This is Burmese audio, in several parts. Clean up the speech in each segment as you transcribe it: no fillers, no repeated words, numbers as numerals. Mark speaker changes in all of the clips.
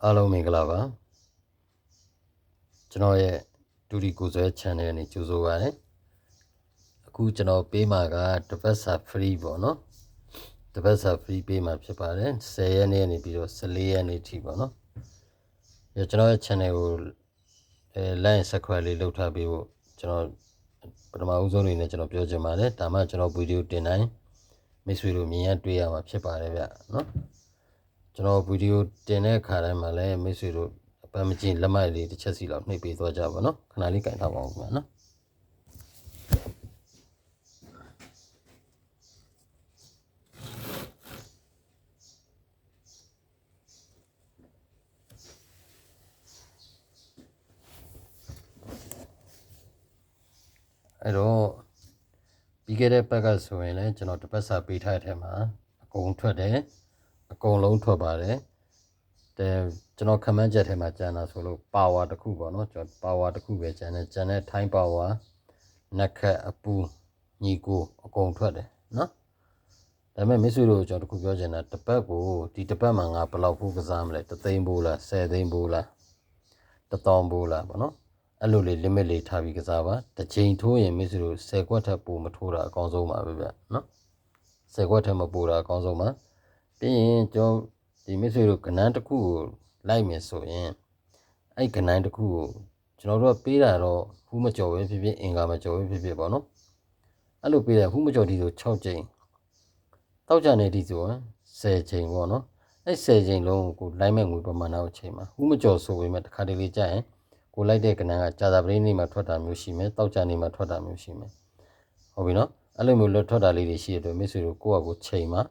Speaker 1: အားလုံးမင်္ဂလာပါကျွန်တော်ရဲ့ဒူဒီကိုဆွဲ channel နဲ့ကြိုဆိုပါရစေအခုကျွန်တော်ပေးမှာကတပတ်စာ free ပေါ့နော်တပတ်စာ free ပေးမှာဖြစ်ပါတယ်10ရက်နေ့နေပြီးတော့14ရက်နေ့ထိပေါ့နော်ကျွန်တော်ရဲ့ channel ကိုlike subscribe လေးလုပ်ထားပေးဖို့ကျွန်တော်ပထမဦးဆုံးအနေနဲ့ကျွန်တော်ပြောချင်ပါတယ်ဒါမှကျွန်တော်ဗီဒီယိုတင်တိုင်းမိတ်ဆွေတို့မြင်ရတွေ့ရမှာဖြစ်ပါတယ်ဗျနော်ကျွန်တော်ဗီဒီယိုတင်တဲ့အခါတိုင်းမှာလည်းမိတ်ဆွေတို့အပန်းမကျင်လက်မိုက်လေးတစ်ချက်စီလောက်နှိပ်ပေးသွားကြပါနော်ခဏလေးကင်ထားပါဦးခင်ဗျာနော်အဲ့တော့ပြီးခဲ့တဲ့ဘက်ကဆိုရင်လည်းကျွန်တော်တစ်ပတ်စာပေးထားတဲ့ထဲမှာအကုန်ထွက်တယ်အကုန်လုံးထွက်ပါတယ်ကျွန်တော်ခမန်းချက်ထဲမှာကျန်တာဆိုလို့ power တစ်ခုပေါ့နော်ကျွန်တော် power တစ်ခုပဲကျန်တယ်ကျန်တဲ့ time power နက်ခတ်အပူညီကိုအကုန်ထွက်တယ်နော်ဒါပေမဲ့မိတ်ဆွေတို့ကျွန်တော်တခုပြောချင်တာတစ်ပတ်ကိုဒီတစ်ပတ်မှာငါဘယ်လောက်ဖို့ကစားမလဲ3သိန်းဘိုးလား10သိန်းဘိုးလား1000ဘိုးလားပေါ့နော်အဲ့လိုလေး limit လေးထားပြီးကစားပါတစ်ချိန်ထိုးရင်မိတ်ဆွေတို့10ခွက်ထပ်ပို့မထိုးတာအကောင်းဆုံးပါပဲဗျနော်10ခွက်ထပ်မပို့တာအကောင်းဆုံးပါပြီးရင်ကျွန်တော်ဒီမိတ်ဆွေတို့ကဏ္ဍတစ်ခုကိုလိုက်မယ်ဆိုရင်အဲ့ကဏ္ဍတစ်ခုကိုကျွန်တော်တို့ကပေးတာတော့ဟူးမကြော်ပဲဖြစ်ဖြစ်အင်္ဂါမကြော်ပဲဖြစ်ဖြစ်ပေါ့နော်အဲ့လိုပေးတယ်ဟူးမကြော်ဒီဆို6ချိန်တောက်ကြနေဒီဆို10ချိန်ပေါ့နော်အဲ့10ချိန်လုံးကိုလိုက်မဲ့ငွေပမာဏကိုချိန်မှာဟူးမကြော်ဆိုပေမဲ့တစ်ခါတလေကြာရင်ကိုလိုက်တဲ့ကဏ္ဍကကြာသာပရိနေမှာထွက်တာမျိုးရှိမယ်တောက်ကြနေမှာထွက်တာမျိုးရှိမယ်ဟုတ်ပြီနော်အဲ့လိုမျိုးလွတ်ထွက်တာလေးတွေရှိတဲ့အတွက်မိတ်ဆွေတို့ကိုယ့်အကိုချိန်မှာ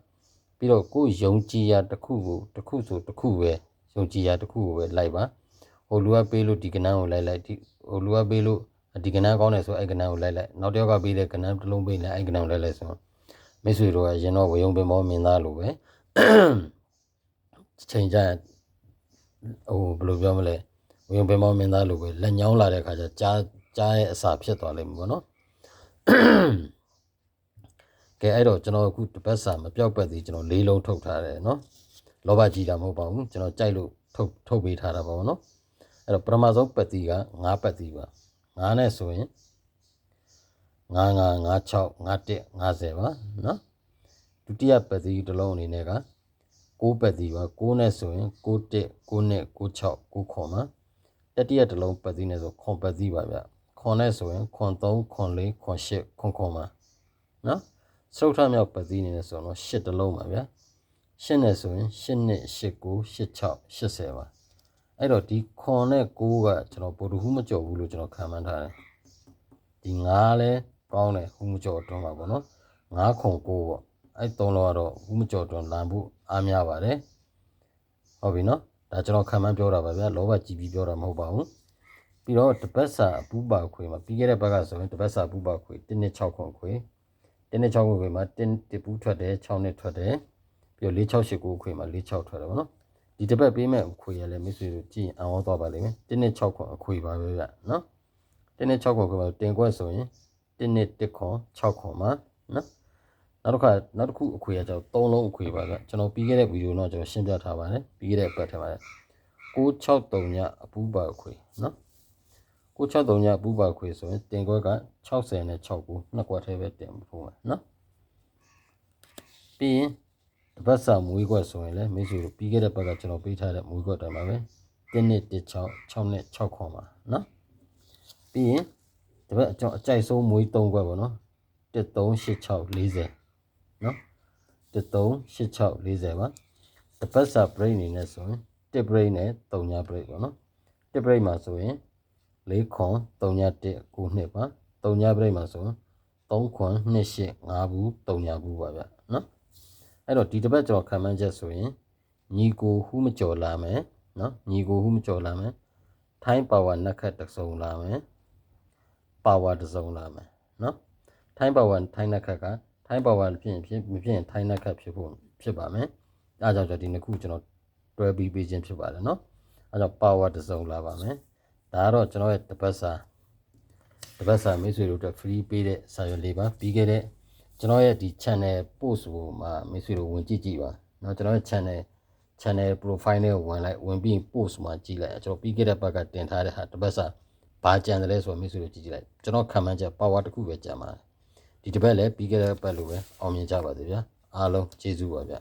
Speaker 1: ပြီးတော့ကိုယုံကြည်ရာတစ်ခုကိုတစ်ခုဆိုတစ်ခုပဲယုံကြည်ရာတစ်ခုကိုပဲလိုက်ပါဟိုလူကပေးလို့ဒီကဏ္ဍကိုလိုက်ဒီဟိုလူကပေးလို့ဒီကဏ္ဍကောင်းတယ်ဆိုအဲ့ကဏ္ဍကိုလိုက်နောက်တစ်ယောက်ကပေးတဲ့ကဏ္ဍတစ်လုံးပေးလိုက်အဲ့ကဏ္ဍကိုလိုက်ဆိုမိတ်ဆွေတို့ကရင်တော့ဝယုံပင်မောမြင်သားလို့ပဲချိန်ကြဟိုဘယ်လိုပြောမလဲဝယုံပင်မောမြင်သားလို့ပဲလက်ညောင်းလာတဲ့ခါကျကြားရဲ့အစာဖြစ်သွားလိမ့်မယ်ပေါ့နော်ကဲအဲ့တော့ကျွန်တော်အခုတပတ်စာမပြောက်ပတ်သေးကျွန်တော်၄လုံးထုတ်ထားတယ်နော်လောဘကြီးတာမဟုတ်ပါဘူးကျွန်တော်ကြိုက်လို့ထုတ်ပေးထားတာပါနော်အဲ့တော့ပထမဆုံးပတ်တီးက9ပတ်တီးပါ9နဲ့ဆိုရင်9 6 5 50ပါနော်ဒုတိယပတ်တီးတစ်လုံးအနေနဲ့က6ပတ်တီးပါ6နဲ့ဆိုရင်6 9နဲ့6 6 9ခွန်ပါတတိယတစ်လုံးပတ်တီးနဲ့ဆိုခွန်ပတ်တီးပါဗျခွန်နဲ့ဆိုရင်ခွန်3ခွန်4ခွန်8ခွန်ပါနော်စတုထမြောက်ပတ်တီးနေနဲ့ဆိုတော့8တစ်လုံးပါဗျ8နဲ့ဆိုရင်8နဲ့8 9 8 6 80ပါအဲ့တော့ဒီခွန်နဲ့9ကကျွန်တော်ပို့တူဟုမကြော်ဘူးလို့ကျွန်တော်ခံမှန်းထားတယ်ဒီ9လဲကောင်းတယ်ဟုမကြော်တွန်းပါပေါ့နော်9ခွန်9ပေါ့အဲ့3လုံးကတော့ဟုမကြော်တွန်းလမ်းဖို့အားများပါတယ်ဟုတ်ပြီနော်ဒါကျွန်တော်ခံမှန်းပြောတာပါဗျာလောဘကြီးပြီးပြောတာမဟုတ်ပါဘူးပြီးတော့တပတ်စာအပူပါခွေမှာပြီးခဲ့တဲ့ဘက်ကဆိုရင်တပတ်စာအပူပါခွေ1နဲ့6ခွန်ခွေ1နဲ့6ခွေမှာ1ပူထွက်တယ်6နဲ့ထွက်တယ်ပြီးတော့4 6 8 9ခွေမှာ4 6ထွက်တယ်ပေါ့နော်ဒီတစ်ပတ်ပေးမဲ့အခွေရလဲမိတ်ဆွေတို့ကြည့်အောင်သွားပါလိမ့်မယ်1နဲ့6ခွန်အခွေပါပဲဗျနော်1နဲ့6ခွန်ခွေမှာတင်ခွက်ဆိုရင်1နဲ့1ခွန်6ခွန်မှာနော်နောက်တစ်ခုအခွေရကြောင်း3လုံးအခွေပါဗျကျွန်တော်ပြီးခဲ့တဲ့ဗီဒီယိုတော့ကျွန်တော်ရှင်းပြထားပါတယ်ပြီးခဲ့တဲ့အပတ်ထဲမှာ663ညအပူပါအခွေနော်663ညအပူပါအခွေဆိုရင်တင်ခွက်က60နဲ့6ကိုနှစ်ခွက်ထဲပဲတင်ဖို့မယ်နော်ပြီးရင်တပတ်စာမွေးခွက်ဆိုရင်လည်းမိတ်ဆွေတို့ပြီးခဲ့တဲ့ဘက်ကကျွန်တော်ပေးထားတဲ့မွေးခွက်တိုင်ပါပဲ1နဲ့1 6 6နဲ့6ခွန်ပါနော်ပြီးရင်တပတ်အကြိုက်ဆုံးမွေး3ခွက်ပေါ့နော်1 3 8 6 40နော်1 3 8 6 40ပါတပတ်စာ break အနေနဲ့ဆိုရင်1 break နဲ့3ည break ပေါ့နော်1 break မှာဆိုရင်4ခွန်3ည1 9နှစ်ပါ3ည break မှာဆိုရင်3ခွန်2 8 5ဘူး3ညဘူးပါဗျနော်အဲ့တော့ဒီတစ်ပတ်ကျွန်တော်ခံမှန်းချက်ဆိုရင်ညီကိုဟူးမကြော်လာမယ်နော်ညီကိုဟူးမကြော်လာမယ်ထိုင်းပါဝါနက်ခတ်တစ်စုံလာမယ်ပါဝါတစ်စုံလာမယ်နော်ထိုင်းပါဝါထိုင်းနက်ခတ်ကထိုင်းပါဝါဖြစ်ရင်မဖြစ်ရင်ထိုင်းနက်ခတ်ဖြစ်ပါမယ်အဲကြောင့်ကျွန်တော်ဒီနှစ်ခုကျွန်တော်တွဲပြီးပေးခြင်းဖြစ်ပါတယ်နော်အဲကြောင့်ပါဝါတစ်စုံလာပါမယ်ဒါကတော့ကျွန်တော်ရဲ့တပတ်စာမိတ်ဆွေတို့အတွက် free ပေးတဲ့စာရွက်လေးပါပြီးခဲ့တဲ့ကျွန်တော်ရဲ့ဒီ channel post ကိုမှာမိတ်ဆွေတို့ဝင်ကြည့်ပါเนาะကျွန်တော်ရဲ့ channel channel profile နဲ့ဝင်ပြီး post မှာကြည့်လိုက်ကျွန်တော်ပြီးခဲ့တဲ့ဘက်ကတင်ထားတဲ့ဟာတစ်ပတ်စာဘာကြံတယ်လဲဆိုတော့မိတ်ဆွေတို့ကြည့်လိုက်ကျွန်တော်ခံမှန်းချက် power တစ်ခုပဲကြံပါတယ်ဒီတစ်ပတ်လည်းပြီးခဲ့တဲ့ဘက်လိုပဲအောင်မြင်ကြပါစေဗျာအားလုံးကျေးဇူးပါဗျာ